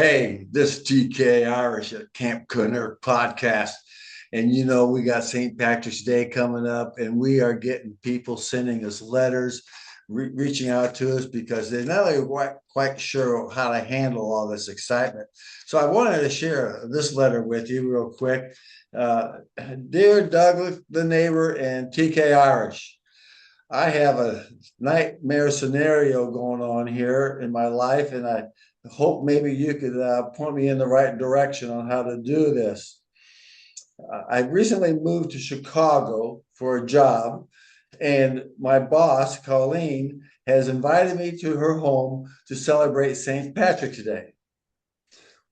Hey, this TK Irish at Kennerk Podcast. And we got St. Patrick's Day coming up, and we are getting people sending us letters, reaching out to us because they're not really quite sure how to handle all this excitement. So I wanted to share this letter with you real quick. Dear Douglas, the neighbor, and TK Irish, I have a nightmare scenario going on here in my life, and I hope maybe you could point me in the right direction on how to do this. I recently moved to Chicago for a job, and my boss, Colleen, has invited me to her home to celebrate St. Patrick's Day.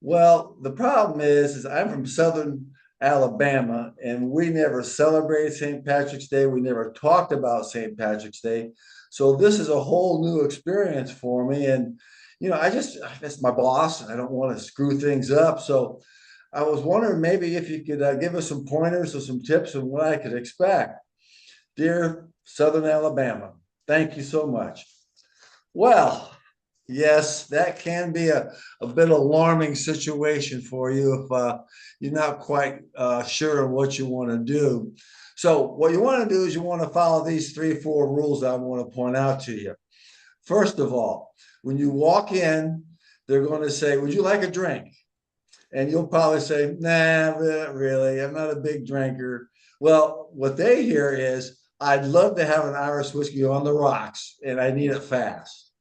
Well, the problem is I'm from Southern Alabama, and we never celebrated St. Patrick's Day. We never talked about St. Patrick's Day. So this is a whole new experience for me. And, that's my boss, and I don't want to screw things up. So I was wondering maybe if you could give us some pointers or some tips on what I could expect. Dear Southern Alabama, thank you so much. Well, yes, that can be a bit alarming situation for you if you're not quite sure of what you want to do. So what you want to do is you want to follow these 3-4 rules I want to point out to you. First of all, when you walk in, they're going to say, would you like a drink? And you'll probably say, nah, not really. I'm not a big drinker. Well, what they hear is, I'd love to have an Irish whiskey on the rocks, and I need it fast.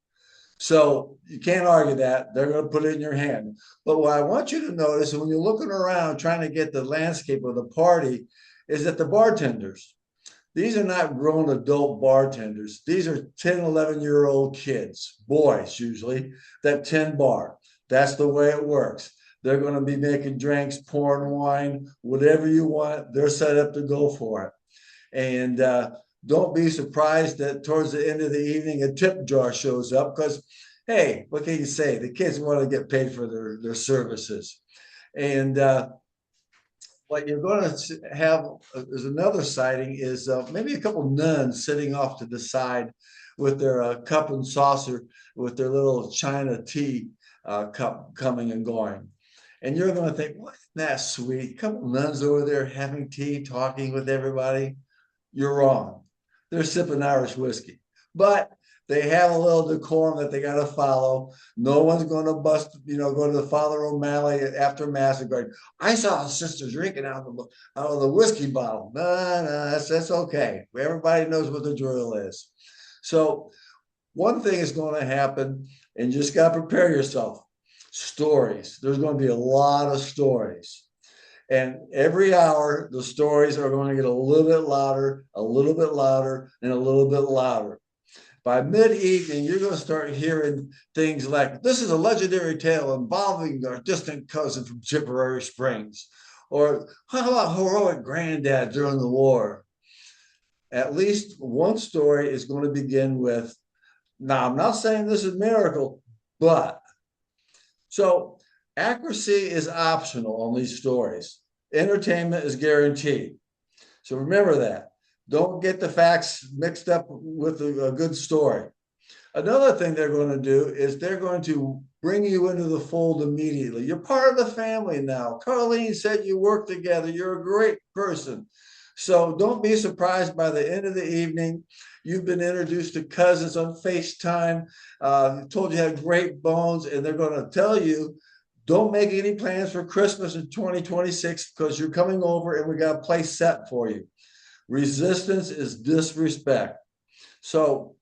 So you can't argue that. They're going to put it in your hand. But what I want you to notice is when you're looking around trying to get the landscape of the party is that the bartenders, these are not grown adult bartenders. These are 10, 11-year-old kids, boys usually, that tend bar. That's the way it works. They're going to be making drinks, pouring wine, whatever you want. They're set up to go for it. And don't be surprised that towards the end of the evening, a tip jar shows up because, hey, what can you say? The kids want to get paid for their services. And what you're going to have is another sighting is maybe a couple nuns sitting off to the side with their cup and saucer with their little China tea cup coming and going. And you're going to think, well, isn't that sweet? A couple nuns over there having tea, talking with everybody. You're wrong. They're sipping Irish whiskey. But they have a little decorum that they got to follow. No one's going to go to the Father O'Malley after Mass and go, I saw a sister drinking out of the whiskey bottle. No, that's okay. Everybody knows what the drill is. So one thing is going to happen, and you just got to prepare yourself. Stories. There's going to be a lot of stories. And every hour, the stories are going to get a little bit louder, and a little bit louder. By mid-evening, you're going to start hearing things like, this is a legendary tale involving our distant cousin from Tipperary Springs. Or how about heroic granddad during the war? At least one story is going to begin with, now, I'm not saying this is a miracle, but. So accuracy is optional on these stories. Entertainment is guaranteed. So remember that. Don't get the facts mixed up with a good story. Another thing they're going to do is they're going to bring you into the fold immediately. You're part of the family now. Colleen said you work together. You're a great person. So don't be surprised by the end of the evening. You've been introduced to cousins on FaceTime, told you had great bones, and they're going to tell you, don't make any plans for Christmas in 2026 because you're coming over and we got a place set for you. Resistance is disrespect. So,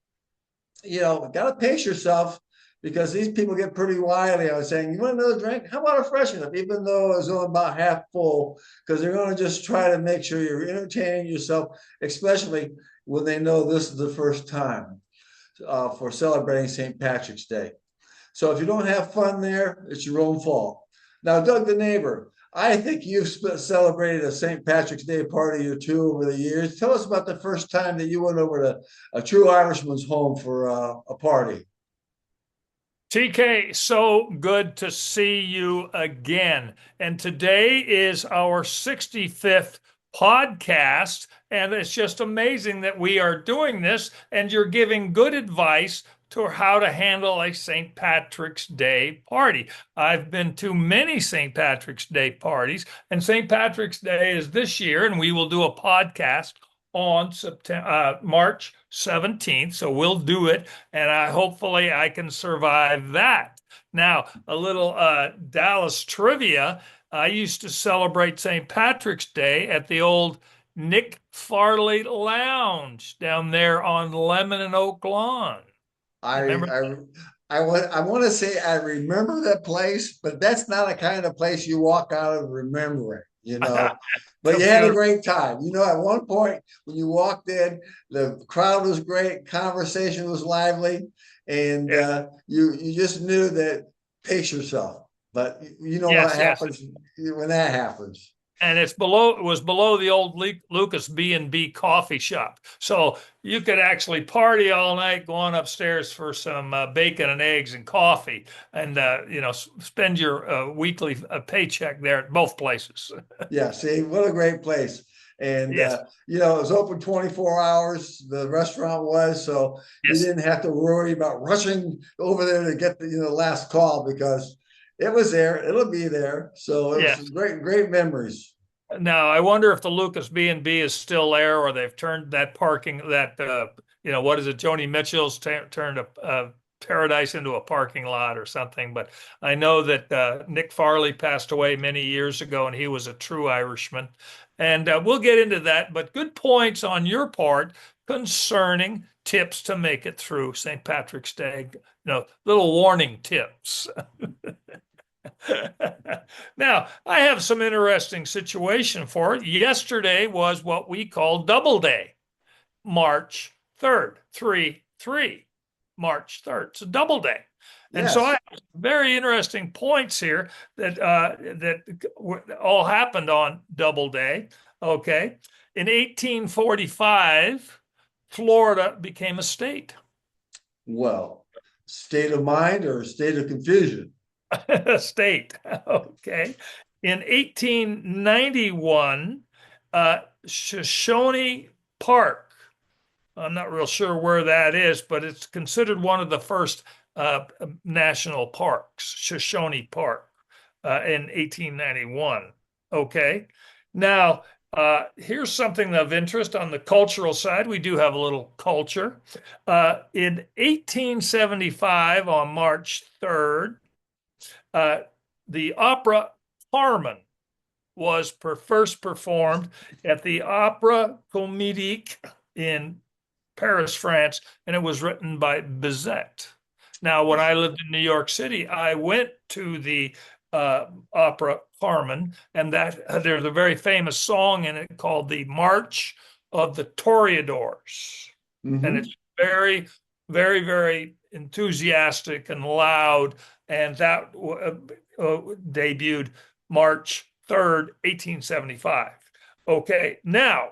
got to pace yourself because these people get pretty wily. I was saying, you want another drink? How about a freshen up? Even though it's only about half full, because they're going to just try to make sure you're entertaining yourself, especially when they know this is the first time for celebrating St. Patrick's Day. So if you don't have fun there, it's your own fault. Now, Doug the neighbor, I think you've celebrated a St. Patrick's Day party or two over the years. Tell us about the first time that you went over to a true Irishman's home for a party. TK, so good to see you again. And today is our 65th podcast, and it's just amazing that we are doing this and you're giving good advice to how to handle a St. Patrick's Day party. I've been to many St. Patrick's Day parties, and St. Patrick's Day is this year, and we will do a podcast on March 17th. So we'll do it, and hopefully I can survive that. Now, a little Dallas trivia. I used to celebrate St. Patrick's Day at the old Nick Farley Lounge down there on Lemon and Oak Lawn. I Remember? I want to say I remember that place, but that's not a kind of place you walk out of remembering, you know. But you had a great time. You know, at one point when you walked in, the crowd was great, conversation was lively, and you just knew that pace yourself. But you know what happens when that happens. And it was below the old Lucas B&B coffee shop. So you could actually party all night, go on upstairs for some bacon and eggs and coffee, and spend your weekly paycheck there at both places. Yeah, see, what a great place. And it was open 24 hours, the restaurant was, so you didn't have to worry about rushing over there to get the last call, because it was there. It'll be there. So it was great memories. Now, I wonder if the Lucas B&B is still there, or they've turned that parking, what is it? Joni Mitchell's turned a Paradise into a parking lot or something. But I know that Nick Farley passed away many years ago, and he was a true Irishman. And we'll get into that. But good points on your part concerning tips to make it through St. Patrick's Day. Little warning tips. Now, I have some interesting situation for it. Yesterday was what we call Double Day, March 3rd, 3/3, March 3rd. It's a double day. And so I have very interesting points here that all happened on Double Day. Okay. In 1845, Florida became a state. Well, state of mind or state of confusion? State. Okay. In 1891, Shoshone Park. I'm not real sure where that is, but it's considered one of the first national parks, Shoshone Park, in 1891. Okay. Now, here's something of interest on the cultural side. We do have a little culture. In 1875, on March 3rd, the opera Carmen was first performed at the Opera Comédie in Paris, France, and it was written by Bizet. Now, when I lived in New York City, I went to the Opera Carmen, and there's a very famous song in it called the March of the Toreadors. Mm-hmm. And it's very, very, very enthusiastic and loud, and that debuted March 3rd, 1875. Okay, now,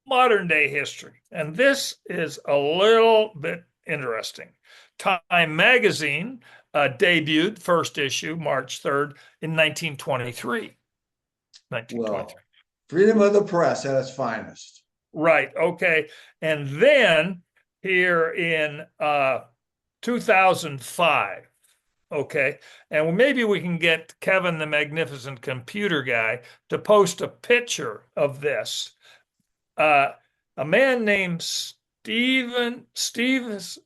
modern day history, and this is a little bit interesting. Time magazine debuted, first issue, March 3rd, in 1923. Well, freedom of the press at its finest. Right, okay. And then here in 2005, okay, and maybe we can get Kevin, the magnificent computer guy, to post a picture of this. A man named Steve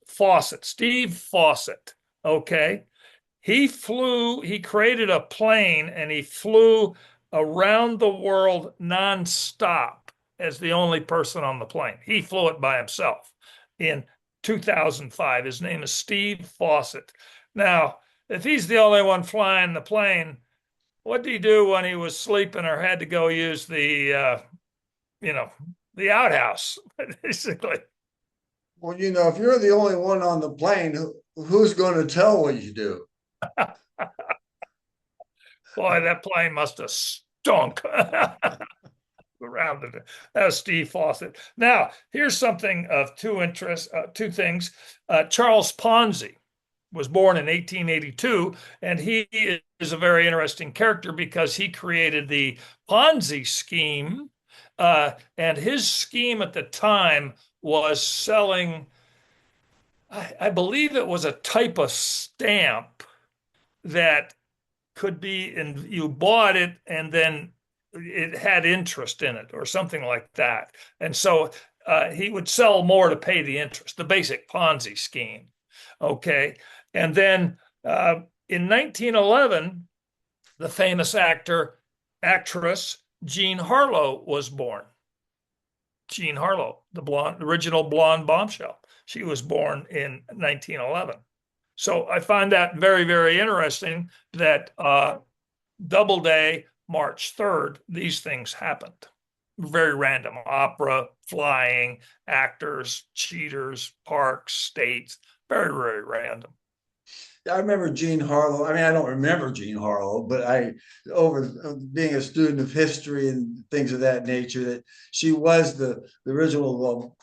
Fawcett, okay, he created a plane, and he flew around the world nonstop as the only person on the plane. He flew it by himself in 2005. His name is Steve Fawcett. Now, if he's the only one flying the plane, what did he do when he was sleeping or had to go use the outhouse, basically? Well, if you're the only one on the plane, who's going to tell what you do? Boy, that plane must have stunk around it. That was Steve Fawcett. Now, here's something of two things. Charles Ponzi was born in 1882, and he is a very interesting character because he created the Ponzi scheme, and his scheme at the time was selling I believe it was a type of stamp that could be, and you bought it and then it had interest in it or something like that. And so he would sell more to pay the interest, the basic Ponzi scheme. Okay. And then in 1911, the famous actress Jean Harlow was born. Jean Harlow, the original blonde bombshell. She was born in 1911. So I find that very, very interesting that Doubleday, March 3rd, these things happened. Very random. Opera, flying, actors, cheaters, parks, states, very, very random. I remember Jean Harlow. I mean, I don't remember Jean Harlow, but over being a student of history and things of that nature, that she was the original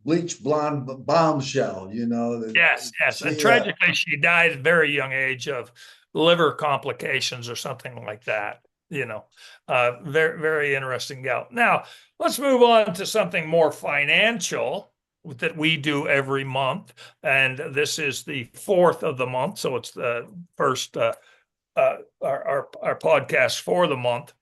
bleach blonde bombshell, Yes. And tragically, she died at a very young age of liver complications or something like that. Very, very interesting gal. Now, let's move on to something more financial that we do every month. And this is the 4th of the month. So it's the first, our podcast for the month.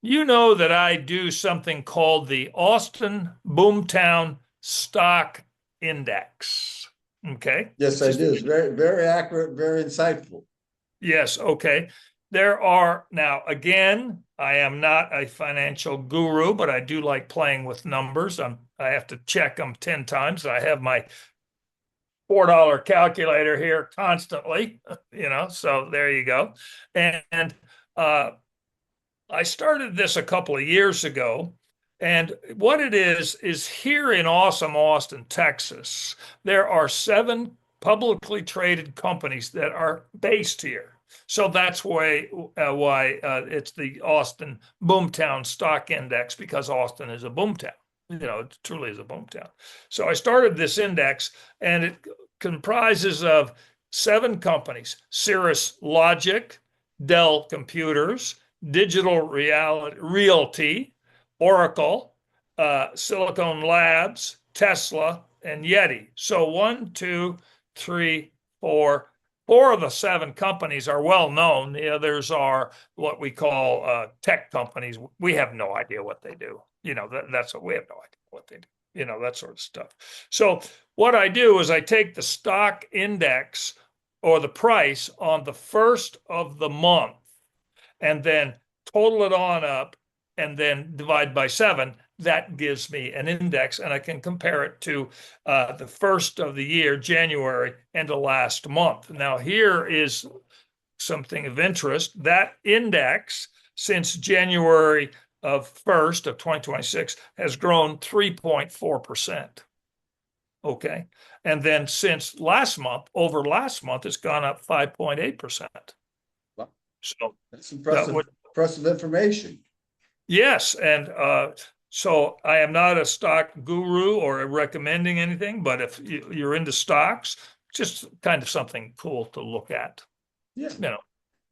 You know that I do something called the Austin Boomtown Stock Index. Okay. Yes, I do. It's very, very accurate, very insightful. Yes. Okay. There are now, again, I am not a financial guru, but I do like playing with numbers. I have to check them 10 times. I have my $4 calculator here constantly, so there you go. And I started this a couple of years ago. And what it is here in awesome Austin, Texas, there are 7 publicly traded companies that are based here. So that's why it's the Austin Boomtown Stock Index, because Austin is a boomtown. It truly is a boomtown. So I started this index, and it comprises of 7 companies: Cirrus Logic, Dell Computers, Digital Realty, Oracle, Silicon Labs, Tesla, and Yeti. So 1, 2, 3, 4. 4 of the 7 companies are well known. The others are what we call tech companies. We have no idea what they do. That's what we have no idea what they do. That sort of stuff. So what I do is I take the stock index or the price on the 1st of the month and then total it on up and then divide by 7. That gives me an index, and I can compare it to the 1st of the year, January, and the last month. Now, here is something of interest. That index, since January of 1st of 2026, has grown 3.4%. Okay. And then since last month, it's gone up 5.8%. Wow. So that's impressive information. Yes. And so I am not a stock guru or recommending anything, but if you're into stocks, just kind of something cool to look at. Yeah.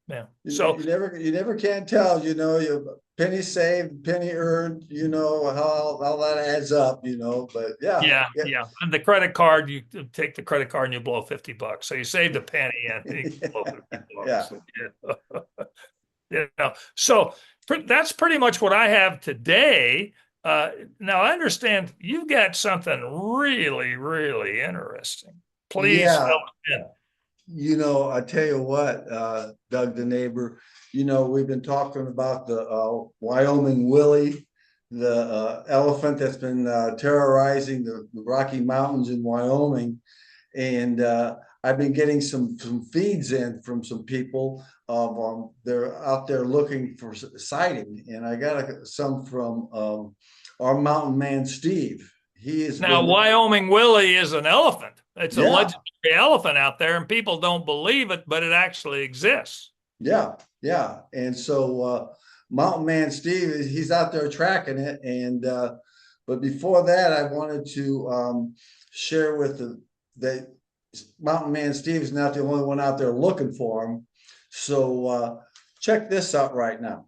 Yeah. So you never can tell, you penny saved, penny earned, how that adds up, but yeah. And the credit card, you take the credit card and you blow $50. So you saved a penny and you blow $50. Yeah. So that's pretty much what I have today. Now I understand you got something really, really interesting. Please. I tell you what, Doug the neighbor, we've been talking about the Wyoming Willie, the elephant that's been terrorizing the Rocky Mountains in Wyoming. And I've been getting some feeds in from some people of they're out there looking for sighting. And I got some from our mountain man, Steve. He is now Wyoming Willie is an elephant. It's a legendary elephant out there, and people don't believe it, but it actually exists. Yeah. And so Mountain Man Steve, he's out there tracking it. And but before that, I wanted to share with that Mountain Man Steve is not the only one out there looking for him. So check this out right now.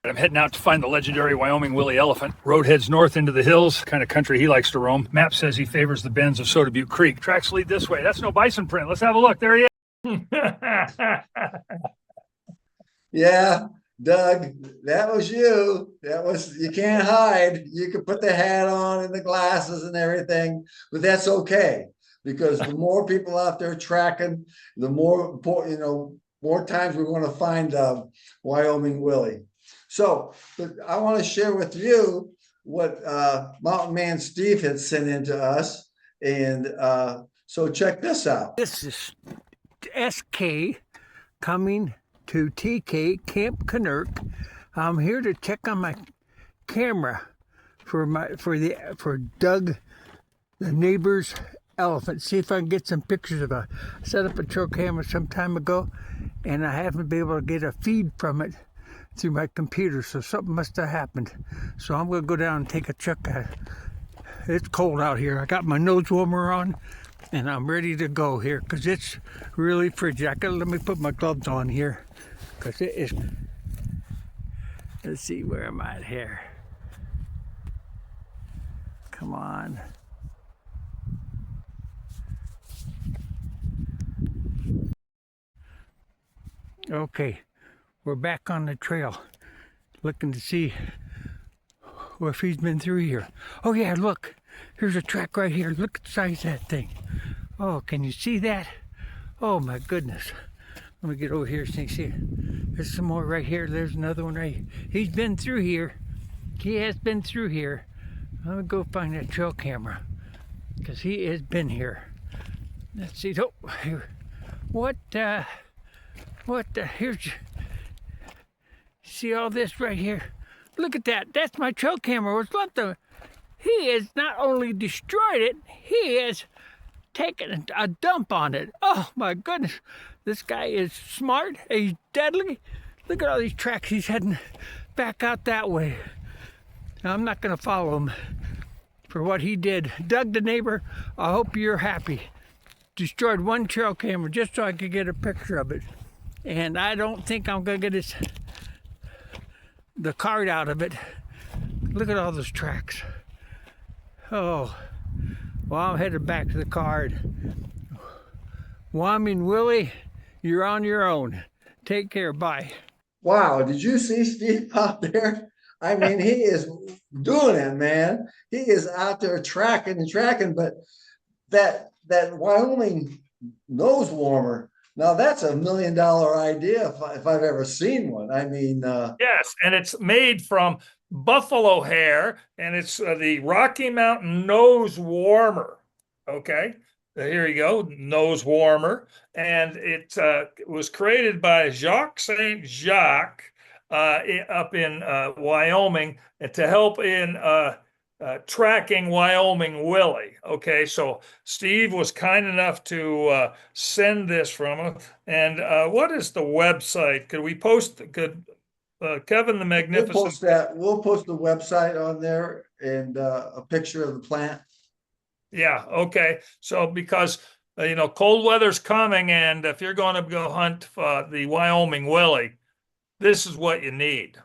I'm heading out to find the legendary Wyoming Willie elephant. Road heads north into the hills, kind of country he likes to roam. Map says he favors the bends of Soda Butte Creek. Tracks lead this way. That's no bison print. Let's have a look. There he is. Yeah, Doug, that was you. You can't hide. You could put the hat on and the glasses and everything, but that's okay because the more people out there tracking, the more times we're going to find Wyoming Willie. So, but I want to share with you what Mountain Man Steve had sent in to us, and so check this out. This is SK coming to TK Camp Kennerk. I'm here to check on my camera for Doug, the neighbor's elephant. See if I can get some pictures of set up a trail camera some time ago, and I haven't been able to get a feed from it through my computer, so something must have happened. So I'm going to go down and take a check at it. It's cold out here. I got my nose warmer on, and I'm ready to go here because it's really frigid. Let me put my gloves on here because it is. Let's see, where am I here? Come on. Okay, we're back on the trail, looking to see if he's been through here. Oh yeah, look, here's a track right here. Look at the size of that thing. Oh, can you see that? Oh my goodness. Let me get over here so you can see it. There's some more right here. There's another one right here. He's been through here. He has been through here. I'm gonna go find that trail camera because he has been here. Let's see. Oh, here. What the, here's, see all this right here? Look at that. That's my trail camera. He has not only destroyed it, he has taken a dump on it. Oh my goodness. This guy is smart. He's deadly. Look at all these tracks. He's heading back out that way. Now, I'm not going to follow him for what he did. Doug, the neighbor, I hope you're happy. Destroyed one trail camera just so I could get a picture of it. And I don't think I'm going to get the card out of it. Look at all those tracks. Oh, well, I'm headed back to the card. Wyoming Willie, you're on your own. Take care. Bye. Wow, did you see Steve out there? I mean, he is doing it, man. He is out there tracking, but that Wyoming nose warmer, now that's $1 million idea if I've ever seen one. I mean, yes, and it's made from buffalo hair, and it's the Rocky Mountain nose warmer. Okay, here you go, nose warmer, and it was created by Jacques Saint Jacques up in Wyoming to help in tracking Wyoming Willie. Okay, so Steve was kind enough to send this from him. And what is the website? Could we post? Could Kevin the Magnificent? We'll post that. We'll post the website on there and a picture of the plant. Yeah. Okay. So because cold weather's coming, and if you're going to go hunt the Wyoming Willie, this is what you need.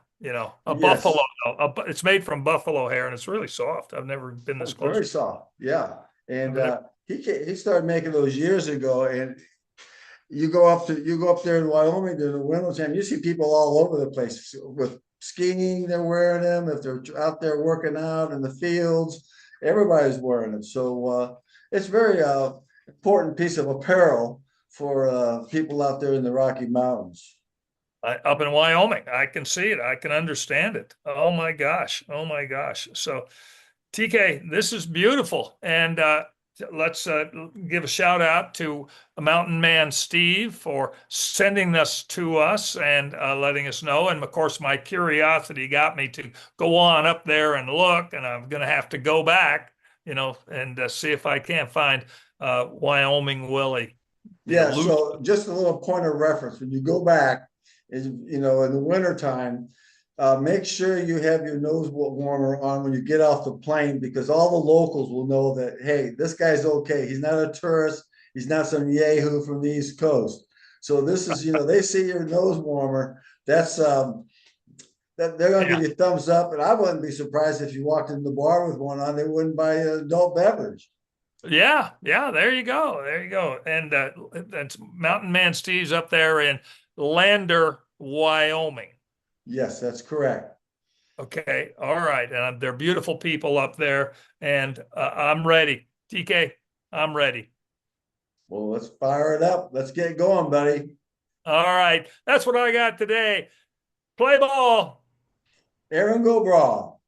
Buffalo. It's made from buffalo hair, and it's really soft. I've never been this close. Very soft, yeah. And he started making those years ago. And you go up there in Wyoming during the winter time, you see people all over the place with skiing. They're wearing them. If they're out there working out in the fields, everybody's wearing them. So it's very important piece of apparel for people out there in the Rocky Mountains. Up in Wyoming, I can see it. I can understand it. Oh my gosh. So TK, this is beautiful. And let's give a shout out to Mountain Man Steve for sending this to us and letting us know. And of course, my curiosity got me to go on up there and look, and I'm going to have to go back, and see if I can't find Wyoming Willie. Yeah. So just a little point of reference. When you go back, in the wintertime, make sure you have your nose warmer on when you get off the plane, because all the locals will know that, hey, this guy's okay. He's not a tourist. He's not some yahoo from the East Coast. So this is, they see your nose warmer. That's that they're going to Yeah. give you thumbs up. And I wouldn't be surprised if you walked in the bar with one on, they wouldn't buy you an adult beverage. Yeah, there you go. There you go. And that's Mountain Man Steve's up there in Lander, Wyoming. Yes, that's correct. Okay. All right. And they're beautiful people up there. And I'm ready. TK, I'm ready. Well, let's fire it up. Let's get going, buddy. All right. That's what I got today. Play ball. Aaron, go brawl.